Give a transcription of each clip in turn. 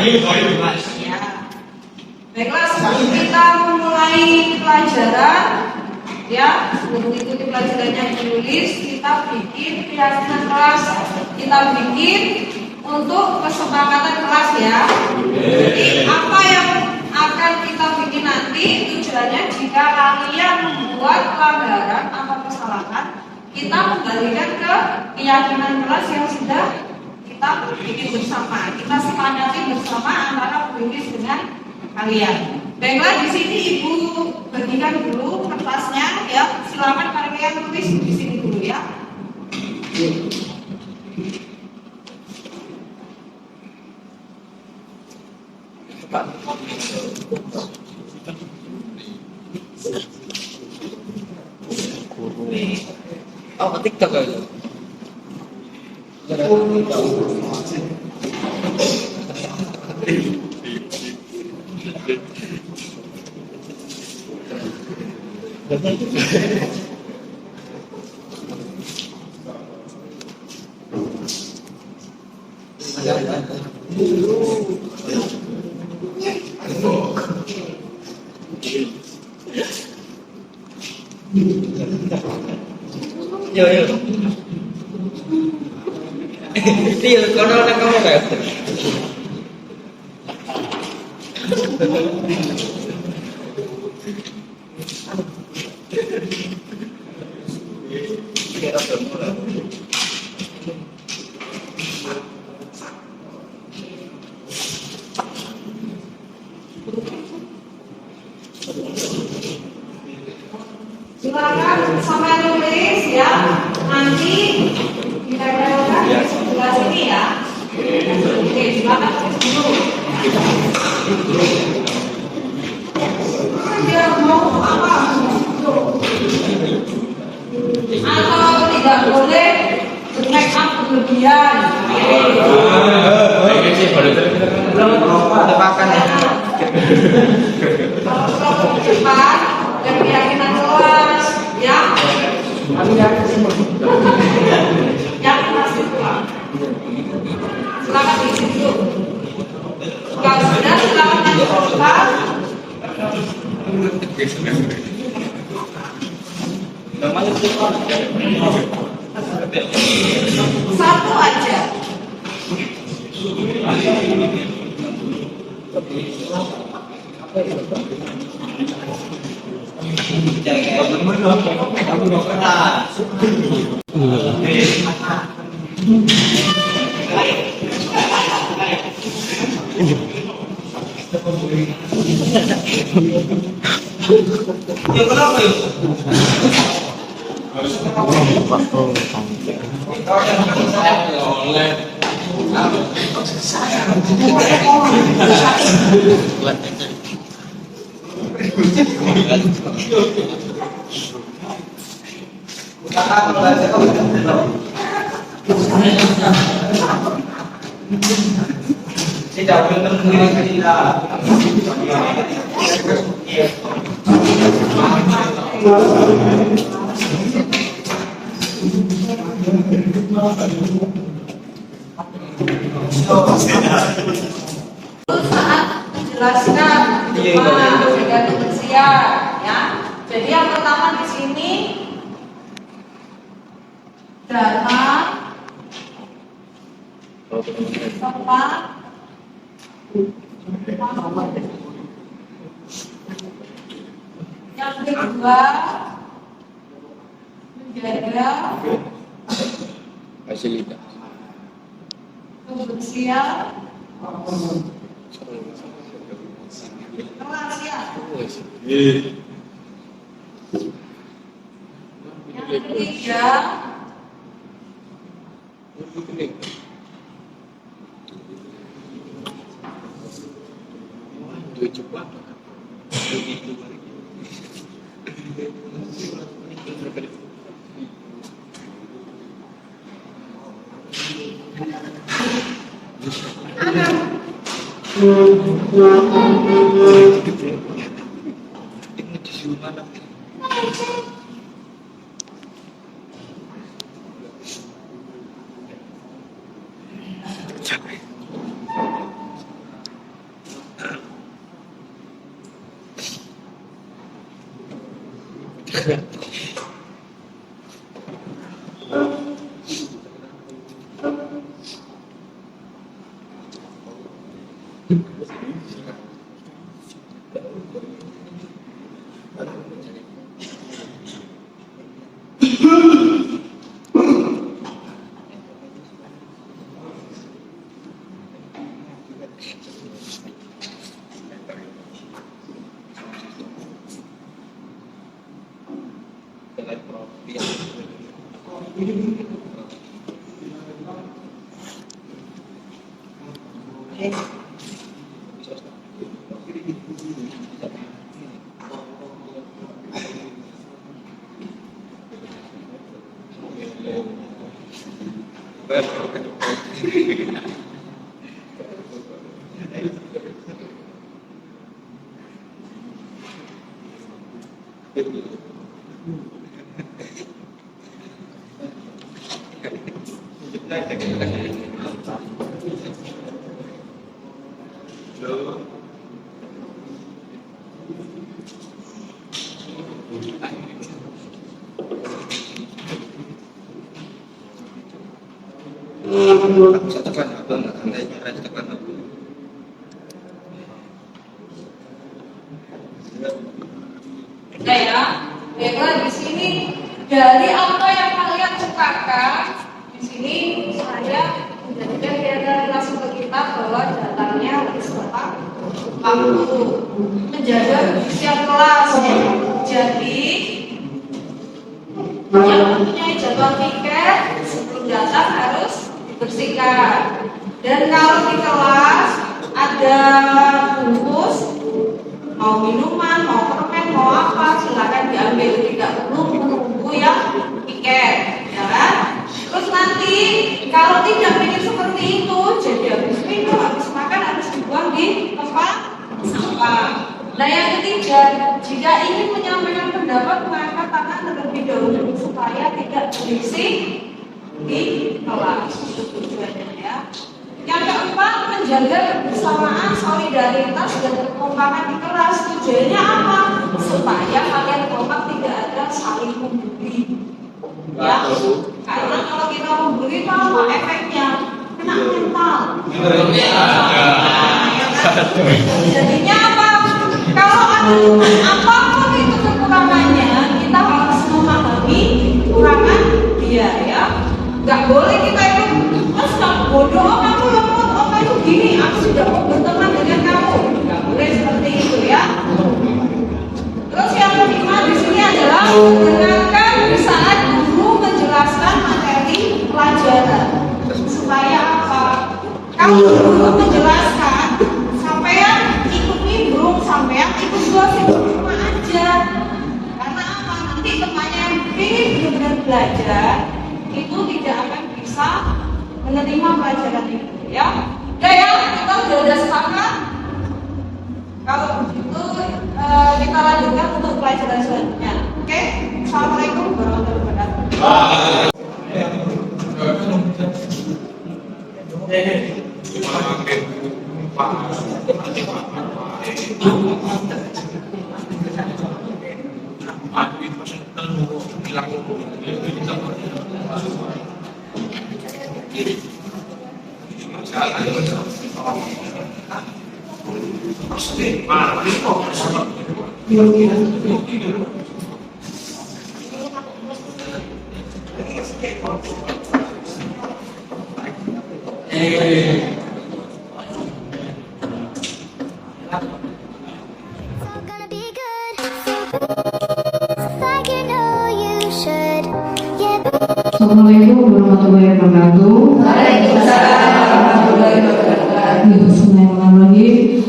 Ya. Baiklah, sebelum kita memulai pelajaran, ya, sebelum mengikuti pelajaran yang ditulis, kita bikin keyakinan kelas, kita bikin untuk kesepakatan kelas ya. Jadi apa yang akan kita bikin nanti tujuannya jika kalian membuat pelanggaran atau kesalahan, kita kembalikan ke keyakinan kelas yang sudah kita bikin bersama. Kita sepakati bersama antara pembimbing dengan kalian. Baiklah, di sini Ibu bagikan dulu kertasnya ya. Silakan kalian tulis di sini dulu ya. Oh, TikTok aja. Yo. Iya, kono nang kamu kayak. Silakan sampai tulis ya. Nanti kita lakukan di sebelah sini ya. Oke, silakan tulis dulu. Dia mau apa? Atau tidak boleh make up berlebihan. Belum tepakan ya. Kalau cepat dan keyakinan kelas ya. Yang masih pulang. Silakan diisi dulu. Kalau sudah silakan lanjutkan. Satu aja. Yang kenapa yuk? Tidak boleh terkeliling tidak. Saat menjelaskan dengan manusia, ya. Jadi yang pertama di sini data tempat yang kedua menjaga Fasilitas. kebersihan rahasia. Yang ketiga Bisa tekan apa? Anda tekan apa? Udah ya. Baiklah, di sini dari apa yang kalian sukakan, di sini saya menjadikan realisasi ke kita bahwa datangnya harus tepat waktu, menjaga setiap kelas. Jadi yang mempunyai jadwal tiket sebelum datang harus dibersihkan. Dan kalau di kelas ada bungkus, mau minuman, mau permen, mau apa, silakan diambil, tidak perlu menunggu yang tiket, ya kan? Terus nanti kalau tidak ingin seperti itu, jadi habis minum, habis makan harus dibuang di tempat sampah. Nah yang ketiga, jika ingin menyampaikan pendapat maka tangan terlebih dahulu supaya tidak berisik di kelas. Itu tujuannya ya. Yang keempat, menjaga kebersamaan, solidaritas dan kekompakan di kelas. Tujuannya apa? Supaya kalian kompak, tidak ada saling membuli. Ya, karena kalau kita membuli itu apa efeknya? Kena mental. Jadinya apa? Kalau ada apapun itu kekurangannya, kita harus memahami kekurangan dia ya. Gak boleh kita itu, mas kamu bodoh, oh kamu lemot, oh kamu gini, aku sudah mau berteman dengan kamu. Gak boleh seperti itu ya. Terus yang kelima di sini adalah mendengarkan di saat guru menjelaskan materi pelajaran. Supaya apa? Kalau guru menjelaskan, sampean ikut nimbrung, sampean ikut gosip cuma aja. Karena apa? Nanti temannya yang ingin benar-benar belajar itu tidak akan bisa menerima pelajaran itu ya. Udah ya, kita sudah sepakat. Kalau begitu kita lanjutkan untuk pelajaran selanjutnya. Oke, assalamualaikum warahmatullahi wabarakatuh. Assalamualaikum warahmatullahi wabarakatuh. Bismillahirrahmanirrahim.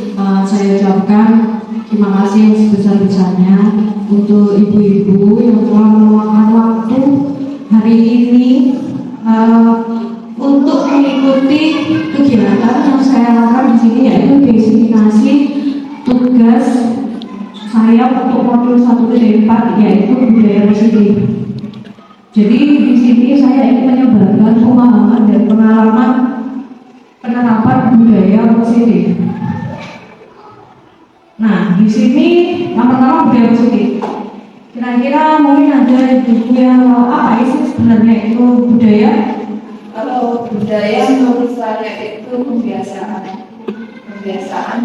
Saya ucapkan terima kasih yang sebesar-besarnya untuk ibu-ibu yang telah meluangkan waktu hari ini untuk mengikuti kegiatan yang saya lakukan di sini, yaitu diseminasi tugas saya untuk modul 1 dari 4, yaitu budaya positif. Jadi di sini saya ingin menyebarkan pemahaman dan pengalaman penerapan budaya positif. Nah, di sini yang pertama budaya positif. Kira-kira mungkin ada buku yang apa sih sebenarnya itu budaya? Kalau budaya menurut saya itu kebiasaan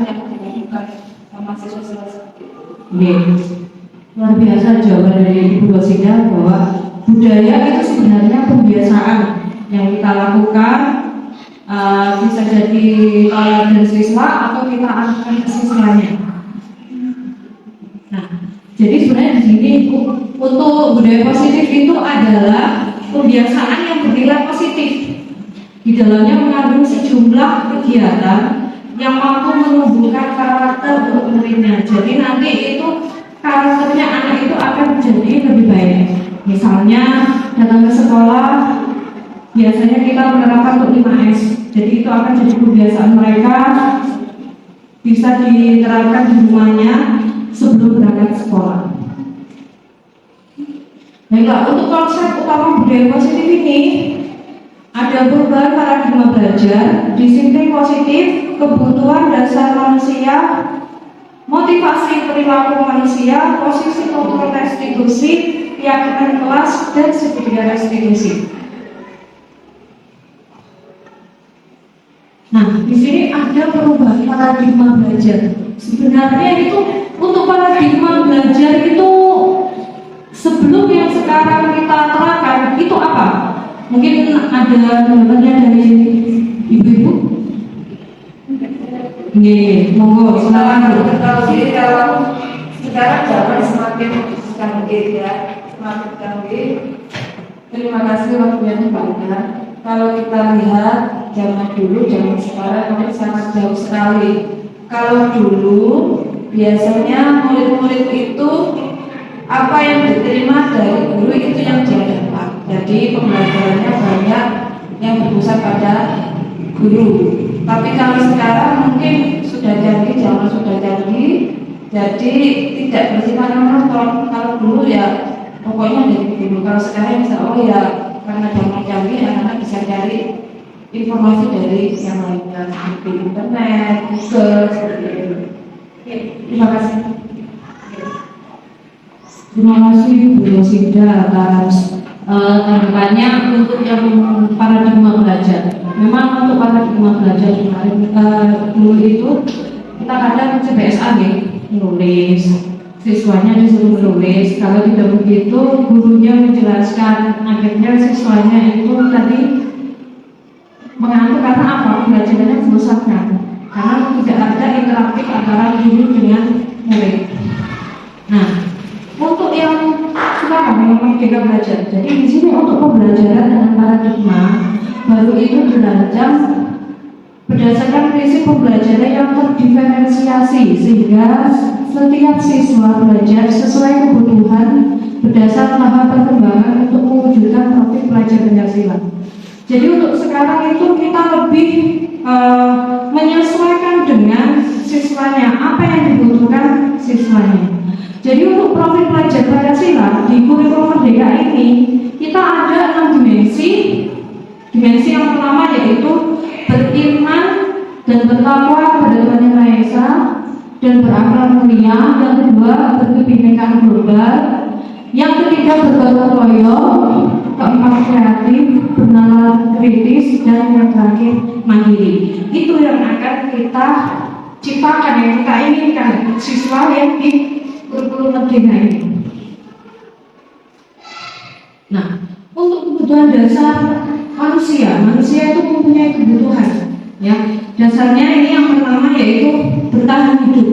yang dilakukan sama siswa-siswa seperti itu. Luar biasa jawaban dari Ibu Rosida bahwa budaya itu sebenarnya kebiasaan yang kita lakukan, bisa jadi teladan siswa atau kita arahkan ke siswanya. Nah, jadi sebenarnya di sini untuk budaya positif itu adalah kebiasaan yang bernilai positif. Di dalamnya mengandung sejumlah kegiatan yang mampu menumbuhkan karakter untuk muridnya. Jadi nanti itu karakternya anak itu akan menjadi lebih baik. Misalnya datang ke sekolah, biasanya kita menerapkan untuk 5S. Jadi itu akan jadi kebiasaan mereka, bisa diterapkan di rumahnya sebelum berangkat ke sekolah. Baiklah, untuk konsep utama budaya positif ini ada perubahan paradigma belajar, disiplin positif, kebutuhan dasar manusia, motivasi perilaku manusia, posisi kontrol restitusi, keyakinan kelas, dan segitiga restitusi. Nah, di sini ada perubahan paradigma belajar. Sebenarnya itu untuk paradigma belajar itu sebelum yang sekarang kita terapkan itu apa? Mungkin ada tanggapannya dari ibu-ibu? Monggo silakan. Jadi kalau sekarang zaman semakin canggih ya, semakin canggih. Terima kasih waktunya banyak. Kalau kita lihat zaman dulu, zaman sekarang ini sangat jauh sekali. Kalau dulu biasanya murid-murid itu apa yang diterima dari guru itu yang dia dapat. Jadi pembelajarannya banyak yang berpusat pada guru. Tapi kalau sekarang mungkin sudah canggih, zaman sudah canggih, jadi tidak bersifat monoton. Kalau dulu ya pokoknya dari guru. Kalau sekarang bisa ya karena zaman canggih, anak-anak bisa cari informasi dari yang lainnya seperti internet, Google, seperti itu. Ya, terima kasih. Terima kasih Bu Rosida atas tanggapannya untuk yang paradigma belajar. Memang untuk paradigma belajar kemarin dulu itu kita kadang CBSA nih menulis, siswanya disuruh menulis. Kalau tidak begitu gurunya menjelaskan, akhirnya siswanya itu tadi mengantuk karena apa? Pembelajarannya bosankan karena tidak ada interaktif antara guru dengan murid. Nah, untuk yang sekarang yang merdeka belajar, jadi di sini untuk pembelajaran dengan paradigma baru itu dirancang berdasarkan prinsip pembelajaran yang terdiferensiasi sehingga setiap siswa belajar sesuai kebutuhan berdasar tahap perkembangan untuk mewujudkan profil pelajar Pancasila. Jadi untuk sekarang itu kita lebih menyesuaikan dengan siswanya, apa yang dibutuhkan siswanya. Jadi untuk profil pelajar Pancasila di kurikulum Merdeka ini kita ada 6 dimensi. Dimensi yang pertama yaitu beriman dan bertakwa kepada Tuhan Yang Maha Esa dan berakhlak mulia. Yang kedua berkebinekaan global. Yang ketiga bergotong royong. Keempat kreatif, bernalar kritis, dan yang terakhir mandiri. Itu yang akan kita ciptakan, yang kita inginkan siswa yang di kurikulum Merdeka ini. Nah, untuk kebutuhan dasar manusia itu mempunyai kebutuhan. Ya, dasarnya ini yang pertama yaitu bertahan hidup.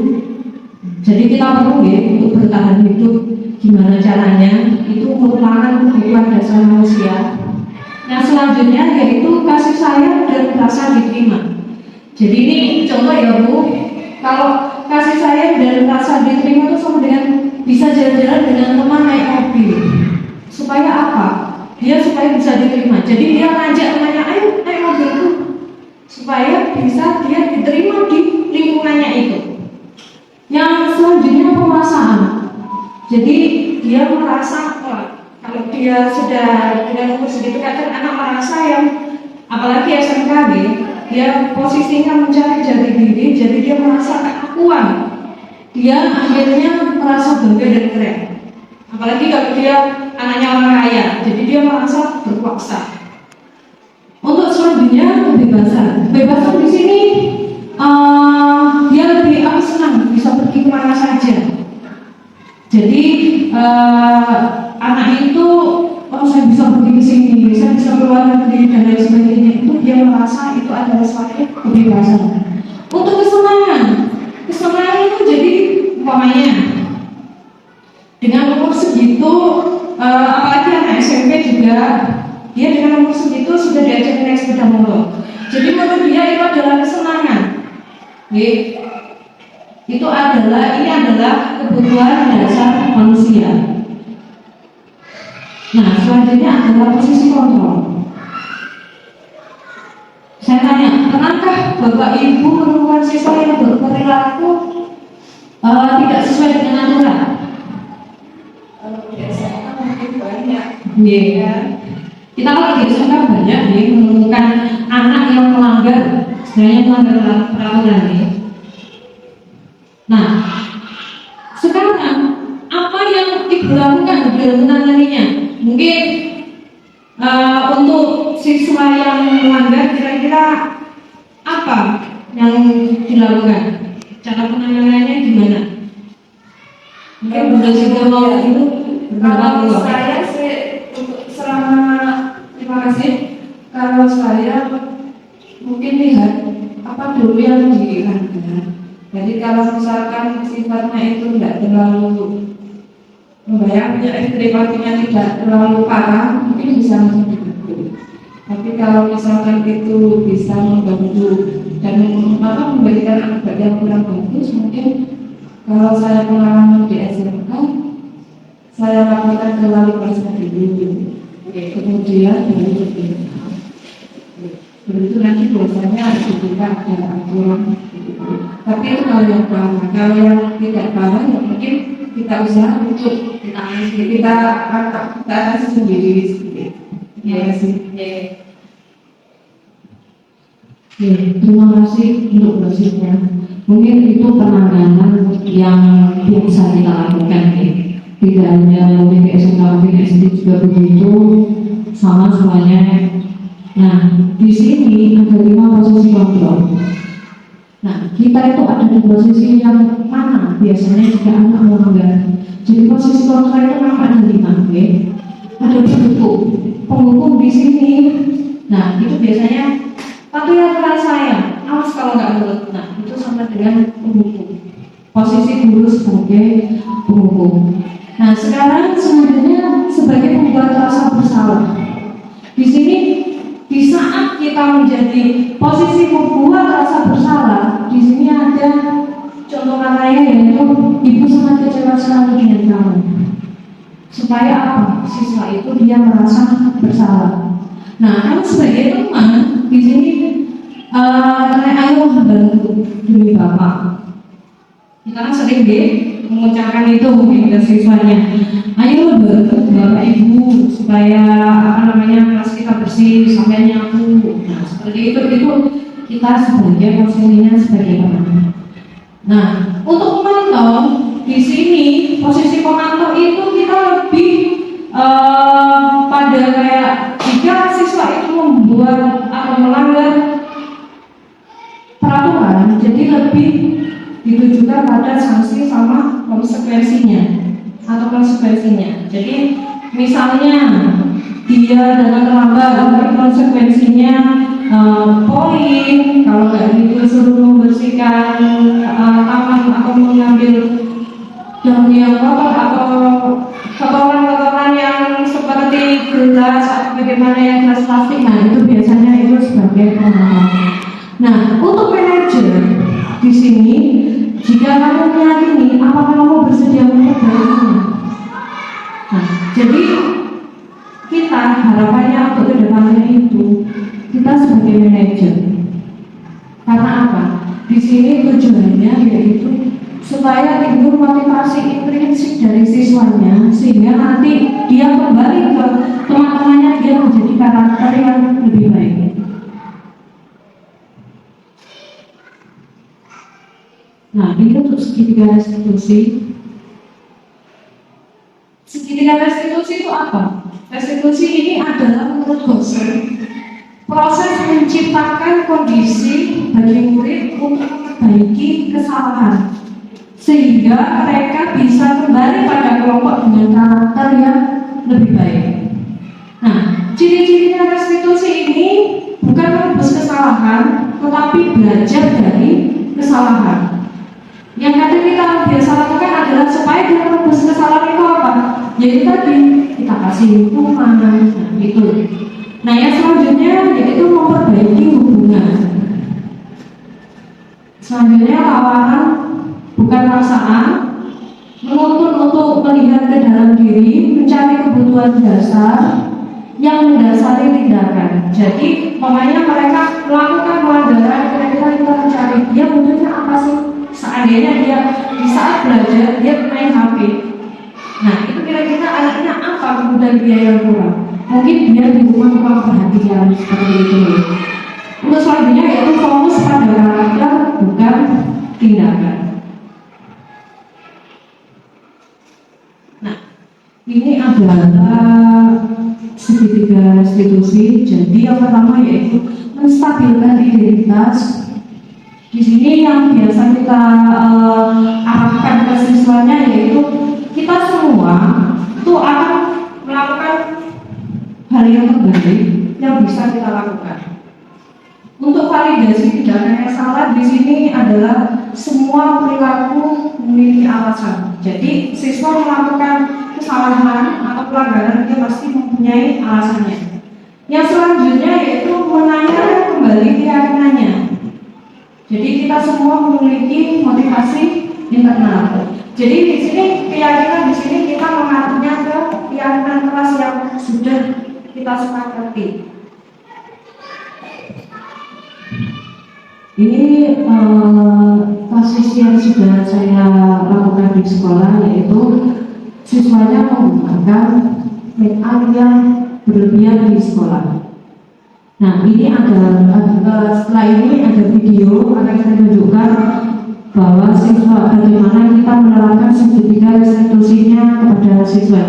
Jadi kita perlu ya untuk bertahan hidup. Gimana caranya? Itu merupakan kebutuhan dasar manusia. Yang selanjutnya yaitu kasih sayang dan rasa diterima. Jadi ini contoh ya Bu. Kalau kasih sayang dan rasa diterima itu sama dengan bisa jalan-jalan dengan teman naik mobil. Supaya apa? Dia supaya bisa diterima. Jadi dia ngajak temannya, ayo naik mobilku. Supaya bisa dia diterima di lingkungannya itu. Yang selanjutnya pemerasaan. Jadi dia merasa kalau dia sudah dengan umur segitu kadang anak merasa yang apalagi SMK dia posisinya mencari jati diri, jadi dia merasa keakuan. Dia akhirnya merasa bangga dan keren. Apalagi kalau dia anaknya orang kaya, jadi dia merasa berkuasa. Untuk selanjutnya kebebasan. Kebebasan di sini dia lebih senang bisa pergi kemana saja. Jadi anak itu saya bisa pergi ke sini, saya bisa keluar negeri dan lain sebagainya. Itu dia merasa itu adalah suatu kebebasan. Untuk kesenangan itu jadi umpamanya dengan umur segitu, apalagi anak SMP juga, dia dengan umur segitu sudah diajak naik sepeda motor. Jadi menurut dia itu adalah kesenangan. Ini adalah kebutuhan dasar manusia. Nah, selanjutnya adalah posisi kontrol. Saya tanya, pernahkah Bapak Ibu menemukan siswa yang berperilaku tidak sesuai dengan aturan? Biasanya mungkin banyak. Ya. Kita kalau di SMK banyak menemukan anak yang melanggar, sebenarnya melanggar peraturan ya. Nah, sekarang apa yang Ibu lakukan dalam menanganinya? Mungkin untuk siswa yang melanggar kira-kira apa yang dilakukan? Cara penanganannya gimana? Mungkin Bu Desi mau itu. Kalau saya sih untuk terima kasih. Kalau saya mungkin lihat apa dulu yang dilanggar. Jadi kalau misalkan sifatnya itu tidak terlalu membayangkan, perilakunya tidak terlalu parah, mungkin bisa langsung ditegur. Tapi kalau misalkan itu bisa membantu dan memberikan akibat yang kurang bagus, mungkin kalau saya pengalaman di SMK, saya lakukan ke wali kelasnya dulu, kemudian baru berpindah. Begitu nanti biasanya kita ada aturan. Tapi itu kalau yang parah, kalau yang tidak parah, ya mungkin kita usaha untuk kita atasi sendiri. Ya sih. Terima kasih untuk prosesnya. Mungkin itu penanganan yang bisa kita lakukan ya. Tidak hanya mungkin SMK, mungkin SD juga begitu, sama semuanya. Nah, di sini ada 5 posisi kontrol. Nah, kita itu ada di posisi yang mana biasanya jika anak melanggar. Jadi posisi kontrol itu memang ada 5, ya. Ada penghukum di sini. Nah, itu biasanya patuhi aturan saya, awas kalau nggak nurut. Nah, itu sama dengan penghukum. Posisi guru sebagai penghukum. Nah, sekarang sebenarnya sebagai pembuat rasa bersalah. Di sini di saat kita menjadi posisi membuat rasa bersalah, di sini ada contoh katanya yaitu ibu sangat kecewa sekali dengan kamu. Supaya apa? Siswa itu dia merasa bersalah. Nah, kamu sebagai teman di sini ayo bantu demi bapak. Kita kan sering mengucapkan itu mungkin ke siswanya. Ayo bantu bapak ibu supaya kelas kita bersih sampai nyapu. Nah, seperti itu kita sebagai posisinya sebagai teman. Nah, untuk pemantau di sini posisi pemantau itu kita lebih pada kayak jika siswa itu membuat atau melanggar peraturan, jadi lebih ditujukan pada sanksi sama konsekuensinya. Jadi misalnya dia dengan terlambat, konsekuensinya poin. Kalau nggak gitu suruh membersihkan taman atau mengambil daun yang kotor atau kotoran-kotoran yang seperti gelas atau bagaimana yang gelas plastik. Nah, itu biasanya itu sebagai pengamanan. Nah, untuk manajer di sini, jika kamu meyakini apakah kamu bersedia memperbaikinya. Nah, jadi kita harapannya untuk kedepannya itu kita sebagai manajer. Karena apa? Di sini tujuannya yaitu supaya timbul motivasi intrinsik dari siswanya sehingga nanti dia kembali ke teman-temannya, dia menjadi karakter yang lebih baik. Nah, ini untuk segitiga restitusi. restitusi ini adalah menurut dosen proses menciptakan kondisi bagi murid untuk memperbaiki kesalahan sehingga mereka bisa kembali pada kelompok dengan karakter yang lebih baik. Nah, ciri-cirinya restitusi ini bukan menebus kesalahan, tetapi belajar dari kesalahan. Yang kadang kita biasa lakukan adalah supaya kita menebus kesalahan itu apa? Yaitu tadi kita kasih hukuman, nah itu. Nah, yang selanjutnya yaitu memperbaiki hubungan. Selanjutnya lawanan bukan paksaan, menuntut untuk melihat ke dalam diri, mencari kebutuhan dasar yang mendasari tindakan. Jadi, makanya mereka melakukan pelanggaran ketika kita mencari dia butuhnya apa sih? Seandainya dia di saat belajar dia main HP. Nah, itu kira-kira anaknya apa kebutuhan dia yang kurang? Mungkin dia di rumah kurang perhatian seperti itu. Untuk selanjutnya yaitu fokus pada karakter bukan tindakan. Nah, ini adalah segitiga restitusi. Jadi yang pertama yaitu menstabilkan identitas. Di sini yang biasa kita arahkan ke siswanya yaitu kita semua itu akan melakukan hal yang terbaik yang bisa kita lakukan. Untuk validasi tindakan yang salah di sini adalah semua perilaku memiliki alasan. Jadi siswa melakukan kesalahan atau pelanggaran dia pasti mempunyai alasannya. Yang selanjutnya yaitu menanyakan kembali keyakinannya. Jadi kita semua memiliki motivasi internal. Jadi di sini keyakinan di sini kita mengaturnya ke keyakinan kelas yang sudah kita sepakati. Ini kasus yang sudah saya lakukan di sekolah yaitu siswanya menggunakan make up yang berlebihan di sekolah. Nah, ini setelah ini ada video akan saya tunjukkan bahwa siswa bagaimana kita menerapkan segitiga restitusinya kepada siswa.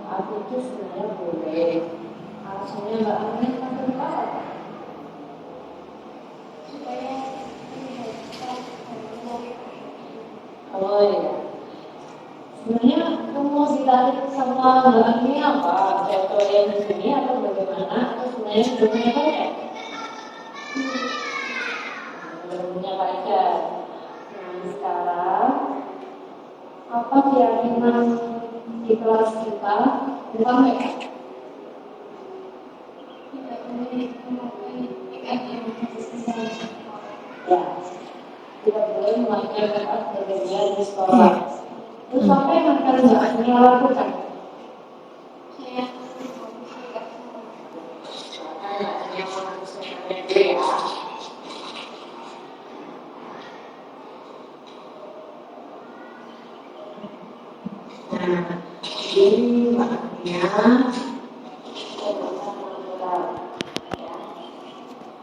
Aku itu sebenarnya boleh, alasannya nggak aneh kan kenapa? Supaya oh iya, sebenarnya kamu mau ditarik sama mbak ini apa? Contoh yang di sini atau bagaimana? Atau sebenarnya belum punya pacar? Belum punya pacar. Nah sekarang apa keyakinan di kelas kita tentang mereka? Ya, tidak boleh melakukan kegiatan berlebihan di sekolah. Terus apa yang akan mbaknya lakukan? Ini maknanya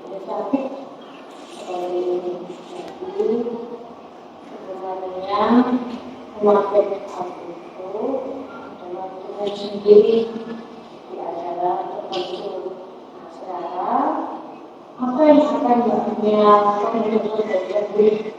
udah cantik dari itu sebenarnya memakai make-up itu adalah tujuan sendiri di acara tertentu. Nah sekarang apa yang akan mbaknya lakukan untuk jadi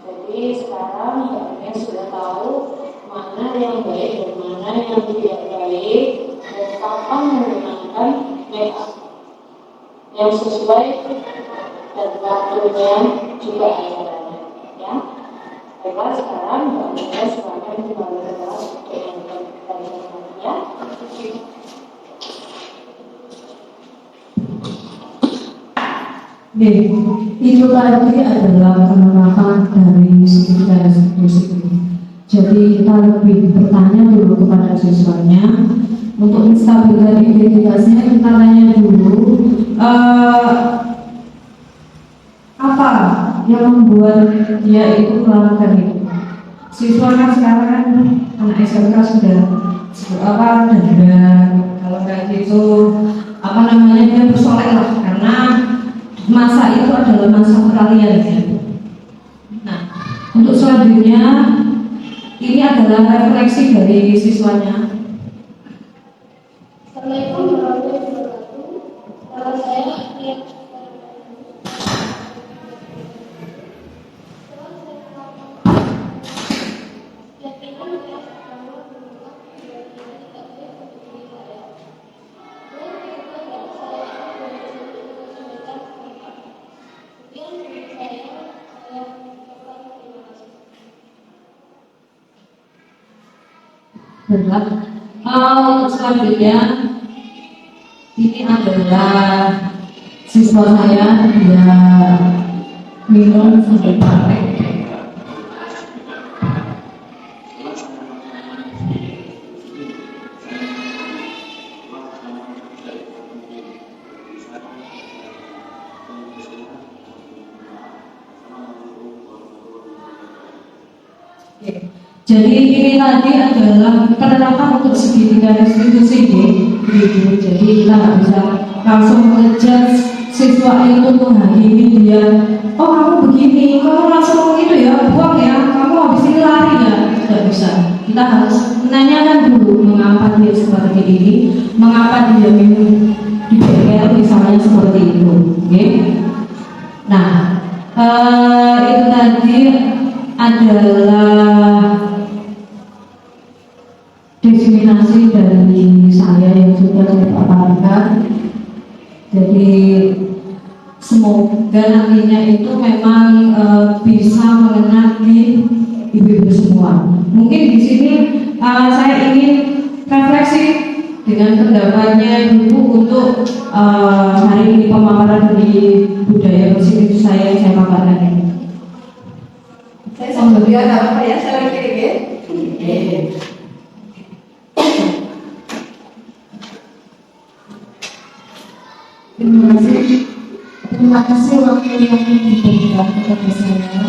jadi sekarang mbaknya sudah tahu mana yang baik dan mana yang tidak baik dan kapan menggunakan make-up yang sesuai dan waktunya juga acaranya ya. Baiklah sekarang mbaknya silakan kembali ke kelas untuk yang ya. Itu tadi adalah penerapan dari segitiga restitusi ini. Jadi kita lebih bertanya dulu kepada siswanya. Untuk menstabilkan identitasnya kita tanya dulu apa yang membuat dia itu melakukan itu. Siswa kan sekarang kan anak SMK sudah dan kalau kayak gitu dia bersolek lah, karena masa itu adalah masa peralihan ya. Nah, untuk selanjutnya ini adalah refleksi dari siswanya. Assalamualaikum warahmatullahi wabarakatuh. Kalau saya lihat untuk selanjutnya ini adalah siswa saya, dia minum sampai pakai. Jadi ini tadi adalah penerapan untuk segitiga restitusi gitu. Jadi kita nggak bisa langsung mengejar siswa itu menghakimi dia. Oh kamu begini, kamu langsung itu ya, buang ya, kamu habis ini lari ya, tidak bisa. Kita harus menanyakan dulu mengapa dia seperti ini, mengapa dia minum di bengkel misalnya seperti itu. Okay? Nah, itu tadi adalah diskriminasi dari saya yang sudah saya paparkan. Jadi semoga nantinya itu memang bisa mengena di ibu-ibu semua. Mungkin di sini saya ingin refleksi dengan pendapatnya ibu untuk hari ini pemaparan dari budaya positif saya yang saya paparkan ini. Saya sama dia apa ya, saya kirim ya. Terima kasih waktu yang diberikan kepada saya.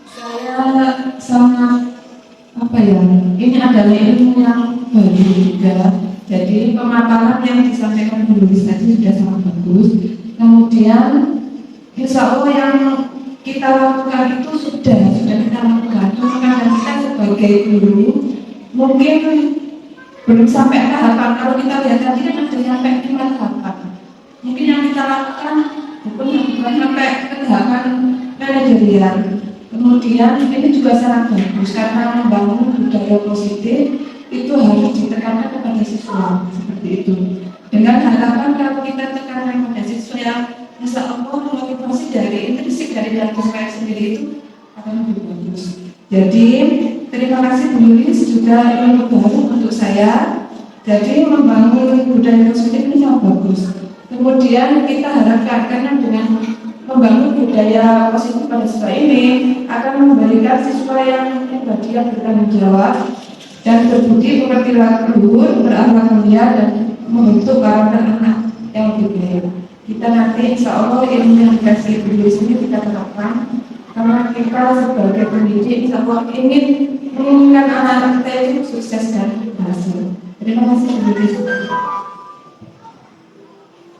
Saya sangat ini adalah ilmu yang baru juga. Jadi pemaparan yang disampaikan Bu Luis tadi sudah sangat bagus. Kemudian insya Allah yang kita lakukan itu sudah kita lakukan. Cuma kita sebagai guru mungkin belum sampai tahapan. Kalau kita lihat tadi kan ada sampai 5 tahapan. Mungkin yang kita lakukan bukan sampai ke tahapan manajerial. Kemudian ini juga sangat bagus karena membangun budaya positif itu harus ditekankan kepada siswa seperti itu. Dengan harapan kalau kita tekankan kepada siswa yang insya Allah motivasi dari intrinsik dari dalam siswa sendiri itu akan lebih bagus. Jadi terima kasih Bu Luis, juga ilmu baru untuk saya. Jadi membangun budaya positif ini sangat bagus. Kemudian kita harapkan karena dengan membangun budaya positif pada siswa ini akan memberikan siswa yang bagian bertanggung jawab dan berbudi pekerti luhur, berakhlak mulia dan membentuk karakter anak yang lebih baik. Kita nanti insya Allah ilmu yang dikasih Bu Luis ini kita terapkan karena kita sebagai pendidik insya Allah ingin menginginkan anak-anak kita itu sukses dan berhasil. Terima kasih Bu Luis.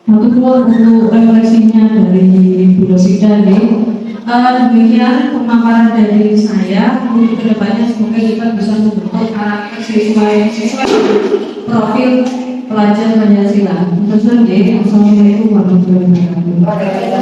Untuk refleksinya dari Bu Rosida ini, demikian pemaparan dari saya. Untuk kedepannya semoga kita bisa membentuk karakter siswa profil pelajar Pancasila. Assalamualaikum warahmatullahi wabarakatuh.